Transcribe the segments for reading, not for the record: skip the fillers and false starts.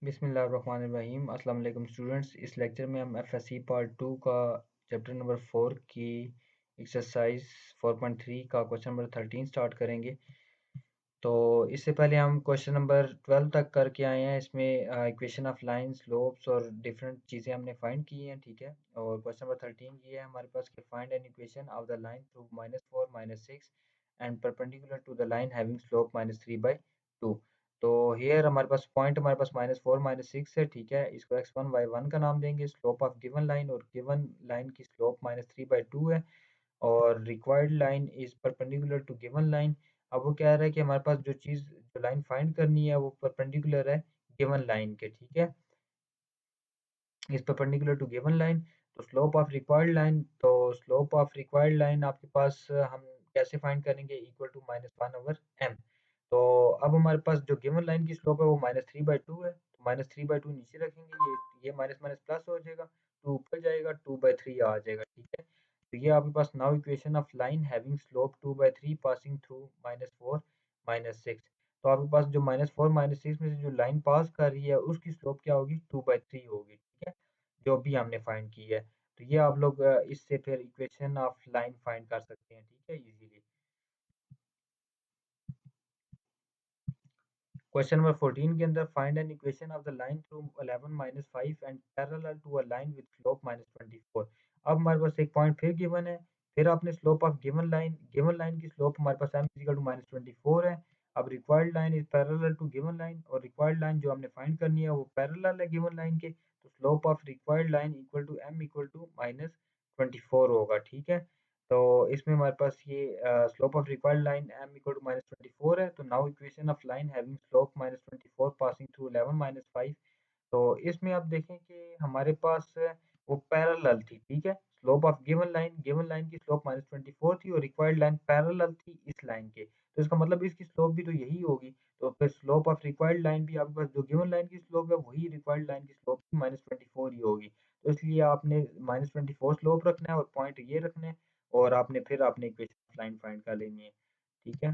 बिस्मिल्लाहिर्रहमानिर्रहीम अस्सलाम वालेकुम स्टूडेंट्स। इस लेक्चर में हम एफएससी पार्ट 2 का चैप्टर नंबर 4 की एक्सरसाइज 4.3 का क्वेश्चन नंबर 13 स्टार्ट करेंगे। तो इससे पहले हम क्वेश्चन नंबर 12 तक करके आए हैं। इसमें इक्वेशन ऑफ लाइन, स्लोप्स और डिफरेंट चीज़ें हमने फाइंड की हैं, ठीक है। और क्वेश्चन नंबर 13 ये है हमारे पास कि find an equation of the line through -4 -6 and perpendicular to the line having slope -3/2। तो हियर हमारे पास पॉइंट -4 -6 है, ठीक है। इसको x1 y1 का नाम देंगे। स्लोप ऑफ गिवन लाइन और गिवन लाइन की स्लोप -3/2 है और required line is perpendicular to given line. अब वो कह रहा है कि हमारे पास जो लाइन फाइंड करनी है वो परपेंडिकुलर है गिवन लाइन के, ठीक है। Is perpendicular to given line. तो स्लोप ऑफ रिक्वायर्ड लाइन, तो स्लोप ऑफ रिक्वायर्ड लाइन आपके पास हम कैसे फाइंड करेंगे, इक्वल टू -1/m। तो अब हमारे पास जो गिवन लाइन की स्लोप है वो -3/2 है, तो -3/2 नीचे रखेंगे, ये माइनस माइनस प्लस हो जाएगा, 2 ऊपर जाएगा, 2/3 आ जाएगा, ठीक है। तो ये आपके पास now equation of line having slope 2/3 passing through -4 -6। तो आपके पास जो -4 -6 में से जो लाइन पास कर रही है उसकी स्लोप क्या होगी, 2/3 होगी, ठीक है, जो भी हमने फाइंड की है। तो ये आप लोग इससे फिर इक्वेशन ऑफ लाइन फाइंड कर सकते हैं, ठीक है, इजीली। क्वेश्चन नंबर 14 के अंदर find an equation of the line through 11 -5 and parallel to a line with slope -24। अब हमारे पास एक पॉइंट फिर गिवन है, फिर आपने स्लोप ऑफ गिवन लाइन की स्लोप हमारे पास m इक्वल टू -24 है। अब required line is parallel to given line और रिक्वायर्ड लाइन जो हमने फाइंड करनी है वो पैरेलल है गिवन लाइन के, तो slope of required line equal to m equal to -24 होगा, ठीक है। तो इसमें हमारे पास ये slope of required line m equal to -24 है। तो now equation of line having slope -24 passing through 11 -5। तो इसमें आप देखें कि हमारे पास वो पैरेलल थी, ठीक है। स्लोप ऑफ गिवन लाइन की स्लोप -24 थी और रिक्वायर्ड लाइन पैरेलल थी इस लाइन के, तो इसका मतलब इसकी स्लोप भी तो यही होगी। तो फिर स्लोप ऑफ रिक्वायर्ड लाइन भी आपके पास जो गिवन लाइन की स्लोप है वही रिक्वायर्ड लाइन की स्लोप भी -24 ही होगी। तो इसलिए आपने -24 स्लोप रखना है और पॉइंट ये रखना है और आपने फिर आपने इक्वेशन ऑफ लाइन फाइंड कर लेनी है, ठीक है।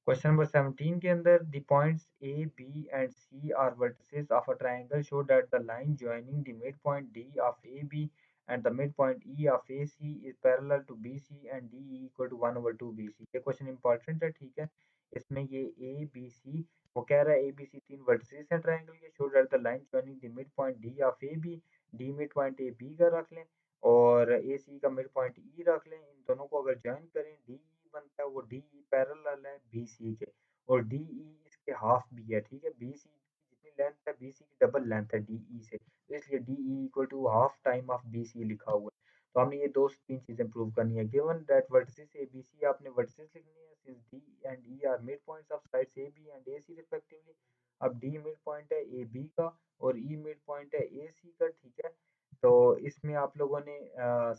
क्वेश्चन नंबर 17 के अंदर the points A B and C are vertices of a triangle show that the line joining the mid point D of A B and the mid point E of A C is parallel to B C and D E equal to 1/2 B C. ये question important है, ठीक है। इसमें ये ए B सी, वो कह रहा है ए बी सी तीन वर्टिसेस हैं ट्रायंगल के, show that the line joining the mid point D of A B, D mid point A B का रख लें और ए सी का मिड पॉइंट ई रख लें। इन दोनों को अगर ज्वाइन करें डी बनता है, वो डी ई पैरेलल है बी सी के और डी ई इसके हाफ भी है, ठीक है। बी सी की जितनी लेंथ है बी सी की डबल लेंथ है डी ई से, तो इसलिए D E equal to half time of B C लिखा हुआ है। तो हमने ये दो तीन चीजें प्रूव करनी है। Given that vertices A B C, आपने वर्टिसेस लिखनी है since D and E are mid points of sides A B and A C respectively. अब डी मिड पॉइंट है ए बी का और ई मिड पॉइंट है ए सी का, ठीक है। तो इसमें आप लोगों ने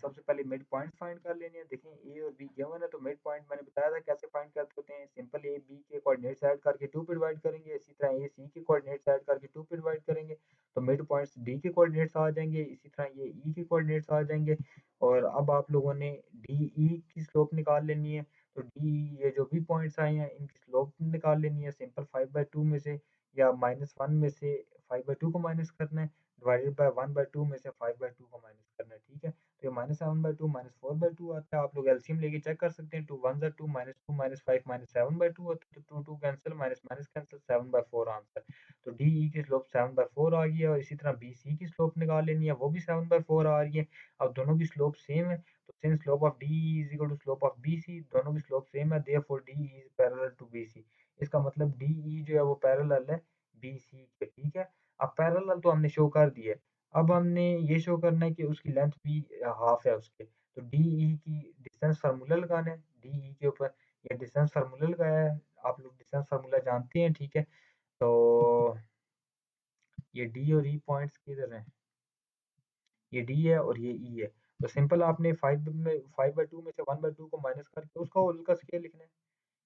सबसे पहले मिड पॉइंट फाइंड कर लेने हैं। देखें ए और बी गिवन है, तो मिड पॉइंट मैंने बताया था कैसे फाइंड करते होते हैं। सिंपल ए बी के कोऑर्डिनेट्स ऐड करके 2 पे डिवाइड करेंगे, इसी तरह ए सी के कोऑर्डिनेट्स ऐड करके 2 पे डिवाइड करेंगे, तो मिड पॉइंट्स डी के कोऑर्डिनेट्स आ जाएंगे, इसी तरह ये ई के कोऑर्डिनेट्स आ जाएंगे। और अब आप लोगों ने डी ई की स्लोप निकाल लेनी है। तो डी ये जो भी पॉइंट्स आए हैं इनकी स्लोप निकाल लेनी है। सिंपल 5/2 में से या -1 में से 5/2 को माइनस करना है, डिवाइडेड बाय 1/2 में से 5/2 को माइनस करना है, ठीक है। तो ये -7/2 -4/2 आता है। आप लोग एलसीएम लेके चेक कर सकते हैं। 2 1 2 -2 -5 -7/2 होता है, तो 2 2 cancel, minus minus cancel, 7/4 answer. तो डी ई की स्लोप 7/4 आ गई है और इसी तरह बी सी की स्लोप निकाल लेनी है, वो भी 7/4 आ रही है। अब दोनों की स्लोप सेम है, तो since slope of D is equal to slope of B C, दोनों की स्लोप सेम है, therefore D is parallel to B C. इसका मतलब डी ई जो है वो पैरेलल है बी सी के, ठीक है। अब पैरेलल तो हमने शो कर दिया है, अब हमने ये शो करना है कि उसकी लेंथ भी हाफ है उसके। तो डी ई की डिस्टेंस फार्मूला लगाना है, डी ई के ऊपर ये डिस्टेंस फार्मूला लगाया है। आप लोग डिस्टेंस फार्मूला जानते हैं, ठीक है। तो ये डी और ई पॉइंट्स किधर हैं, ये डी है और ये ई है। तो सिंपल आपने 5/2 में से 1/2 को माइनस करके उसका होल का स्केयर लिखना है,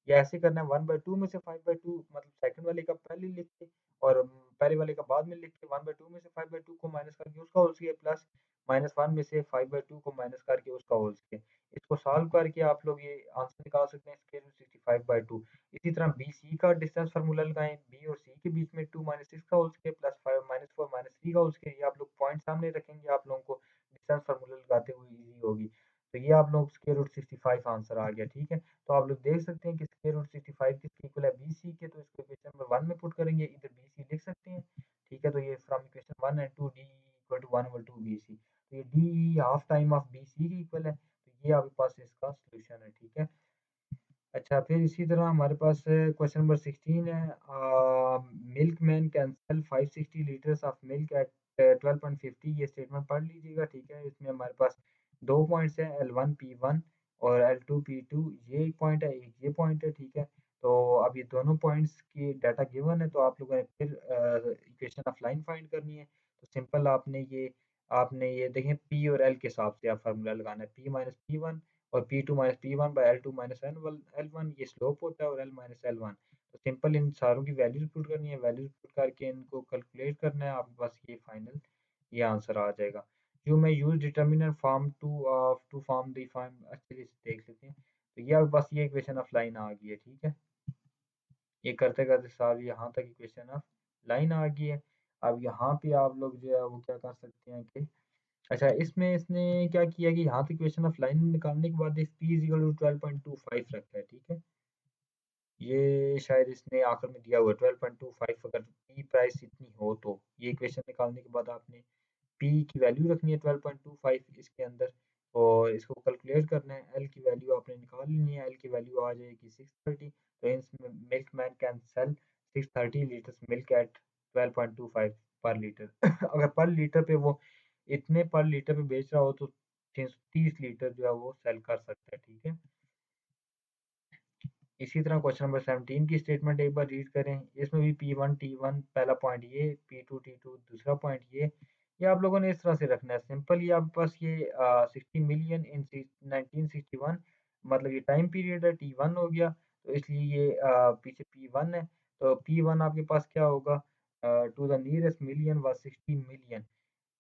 या ऐसे करना है 1/2 में से 5/2 मतलब सेकंड वाले का पहले लिख के और पहले वाले का बाद में लिख के 1/2 में से 5/2 को माइनस करके उसका होल स्क्वायर प्लस -1 में से 5/2 को माइनस करके उसका होल स्क्वायर। इसको सॉल्व करके आप लोग ये आंसर निकाल सकते हैं स्क्वायर रूट 65/2। इसी तरह बी सी का डिस्टेंस फार्मूला लगाएं, बी और सी के बीच में 2 माइनस 6 का whole square plus 5 minus 4 minus 3 का होल स्क्वायर, ये आप लोग पॉइंट सामने रखेंगे, आप लोगों को डिस्टेंस फार्मूला लगाते हुए ईज़ी होगी। तो ये आप लोग स्क्वायर रूट 65 आंसर आ गया, ठीक है। तो आप लोग देख सकते हैं कि स्क्वायर रूट 65 किसके इक्वल है, BC के, तो इसको इक्वेशन नंबर 1 में पुट करेंगे, इधर BC लिख सकते हैं, ठीक है। तो ये from equation 1 and 2 D equal to 1/2 BC, तो ये DE half time of BC के इक्वल है, तो ये आपके पास इसका सॉल्यूशन है, ठीक है। अच्छा, फिर इसी तरह हमारे पास क्वेश्चन नंबर 16 है, milkman can sell 560 litres of milk eight 12.50, ये स्टेटमेंट पढ़ लीजिएगा, ठीक है। इसमें हमारे पास 2 पॉइंट्स हैं, L1 P1 और L2 P2, ये एक पॉइंट है, एक ये पॉइंट है, ठीक है। तो अब ये दोनों पॉइंट्स की डाटा गिवन है, तो आप लोगों ने फिर इक्वेशन ऑफ लाइन फाइंड करनी है। तो सिंपल आपने ये देखें, P और L के हिसाब से आप फार्मूला लगाना है, P माइनस P1 और P2 minus P1 bye L2 minus L1, ये स्लोप होता है, और L माइनस L1। तो सिंपल इन सारों की वैल्यूज पुट करनी है, वैल्यूज पुट करके इनको कैलकुलेट करना है, आपके पास ये फाइनल ये आंसर आ जाएगा। You may use determinant form to form the form, अच्छे से देख लेते हैं। तो ये आपके पास ये इक्वेशन ऑफ लाइन आ गई है, ठीक है। ये करते करते साहब यहाँ तक इक्वेशन ऑफ लाइन आ गई है। अब यहाँ पे आप लोग जो है वो क्या कर सकते हैं कि अच्छा, इसमें इसने क्या किया कि यहाँ तक इक्वेशन ऑफ लाइन निकालने के बाद इस p इज इक्वल टू 12.25 रखा है, ठीक है। ये शायद इसने आखिर में दिया हुआ है 12.25, अगर p प्राइस इतनी हो तो ये इक्वेशन निकालने के बाद आपने p की वैल्यू रखनी है 12.25 इसके अंदर, और इसको कैलकुलेट करना है। l की वैल्यू आपने निकाल लेनी है, l की वैल्यू आ जाएगी 630। तो इसमें milk man can sell 630 litres milk eight 12.25 पर लीटर अगर पर लीटर पे वो इतने पर लीटर पे बेच रहा हो तो 630 लीटर जो है वो सेल कर सकता है, ठीक है। इसी तरह क्वेश्चन नंबर 17 की स्टेटमेंट एक बार रीड करें। इसमें भी P1 T1 पहला पॉइंट, ये P2 T2 दूसरा पॉइंट, ये आप लोगों ने इस तरह से रखना है। सिंपल, ये आपके पास ये 60 मिलियन इन 1961, मतलब ये टाइम पीरियड है, T1 हो गया, तो इसलिए ये पीछे P1 है। तो P1 आपके पास क्या होगा, टू द नियरेस्ट मिलियन व 60 मिलियन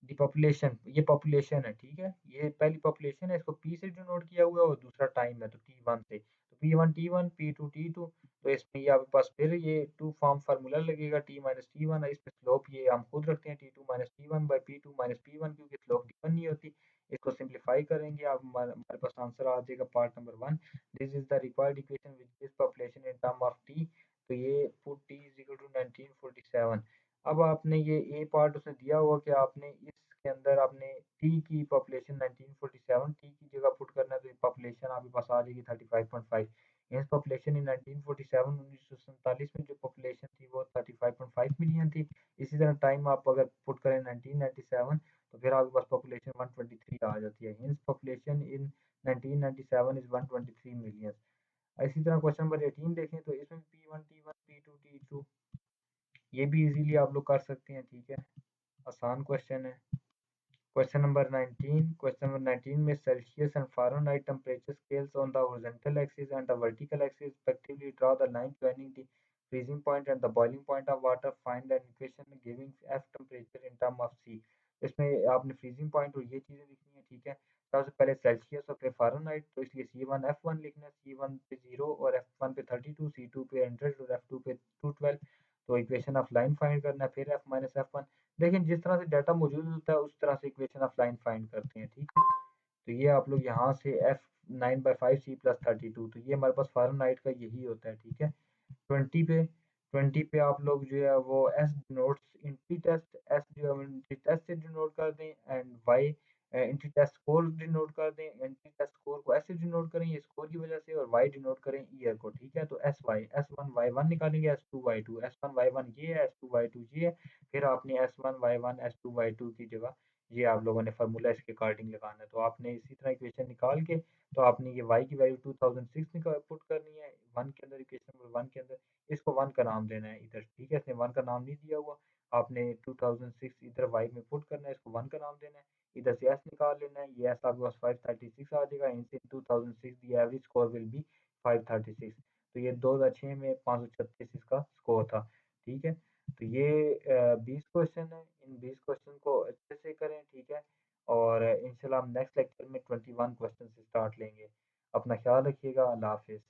दी पॉपुलेशन, ये पॉपुलेशन है, ठीक है। ये पहली पॉपुलेशन है, इसको पी से डिनोट किया हुआ है, और दूसरा टाइम है, तो T1 से, तो P1 T1 P2 T2। तो इसमें ये आपके पास फिर ये टू फॉर्म फार्मूला लगेगा, T माइनस T1, इस पे स्लोप ये हम खुद रखते हैं T2 minus T1 by P2 minus P1, क्योंकि स्लोप गिवन नहीं होती। इसको सिंप्लीफाई करेंगे, आप हमारे पास आंसर आ जाएगा part number 1। This is the required equation with this population in term of T. तो ये put T is equal to 1947। अब आपने ये ए पार्ट उसने दिया हुआ कि आपने इसके अंदर आपने टी की पॉपुलेशन 1947 टी की जगह पुट करना है, तो पॉपुलेशन आपके पास आ जाएगी 35.5। इस पॉपुलेशन इन 1947 1947 में जो पॉपुलेशन थी वो 35.5 मिलियन थी। इसी तरह टाइम आप अगर पुट करें 1997, तो फिर आपके पास पॉपुलेशन 123 आ जाती है। Hints population in 1997 is 123 million. इसी तरह क्वेश्चन नंबर 18 देखें, तो इसमें P1 T1 P2 T2, ये भी इजीली आप लोग कर सकते हैं, ठीक है। आसान क्वेश्चन है। क्वेश्चन नंबर 19 में Celsius and Fahrenheit temperature scales on the horizontal axis and the vertical axis respectively draw the line joining the freezing point and the boiling point of water, find an equation giving F temperature in term of C। इसमें आपने freezing point और ये चीज़ें लिखनी है, ठीक है। सबसे पहले सेल्सियस और फिर फ़ारेनहाइट, तो इसलिए C1 F1 लिखना है, C1 पे 0 और F1 पे 32, C2 पे 100 और F2 पे 212। तो इक्वेशन ऑफ लाइन फाइंड करना है, फिर F माइनस F1। लेकिन जिस तरह से डाटा मौजूद होता है उस तरह से इक्वेशन ऑफ लाइन फाइंड करते हैं, ठीक है। तो ये आप लोग यहाँ से F9/5 C+32, तो ये हमारे पास फ़ारेनहाइट का यही होता है, ठीक है। 20 पे 20 पे आप लोग जो है वो S denotes entry test, S जो है इंटी टेस्ट से डिनोट कर दें, and Y entry test score denote कर दें। इंटी टेस्ट स्कोर को ऐसे डिनोट करें ये स्कोर की वजह से, और वाई डिनोट करें ईयर को, ठीक है। तो S1 Y1 निकालेंगे, S2 Y2, S1 Y1 ये है, S2 Y2 ये है। फिर आपने S1 Y1 S2 Y2 की जगह ये आप लोगों ने फार्मूला इसके अकॉर्डिंग लगाना है। तो आपने इसी तरह इक्वेशन निकाल के, तो आपने ये y की वैल्यू 2006 निकाल पुट करनी है वन के अंदर, इक्वेशन नंबर 1 के अंदर। इसको 1 का नाम देना है इधर, ठीक है। इसने 1 का नाम नहीं दिया हुआ, आपने 2006 इधर y में पुट करना है, इसको 1 का नाम देना है। इधर से s निकाल लेना है, ये s आपके पास 536 आ जाएगा। इनसे 2006 the average score will be 536। तो ये 2006 में 536 इसका स्कोर था, ठीक है। तो ये 20 क्वेश्चन है, इन 20 क्वेश्चन को अच्छे से करें, ठीक है। और इंशाल्लाह हम नेक्स्ट लेक्चर में 21 क्वेश्चन से स्टार्ट लेंगे। अपना ख्याल रखिएगा, अल्लाह हाफिज़।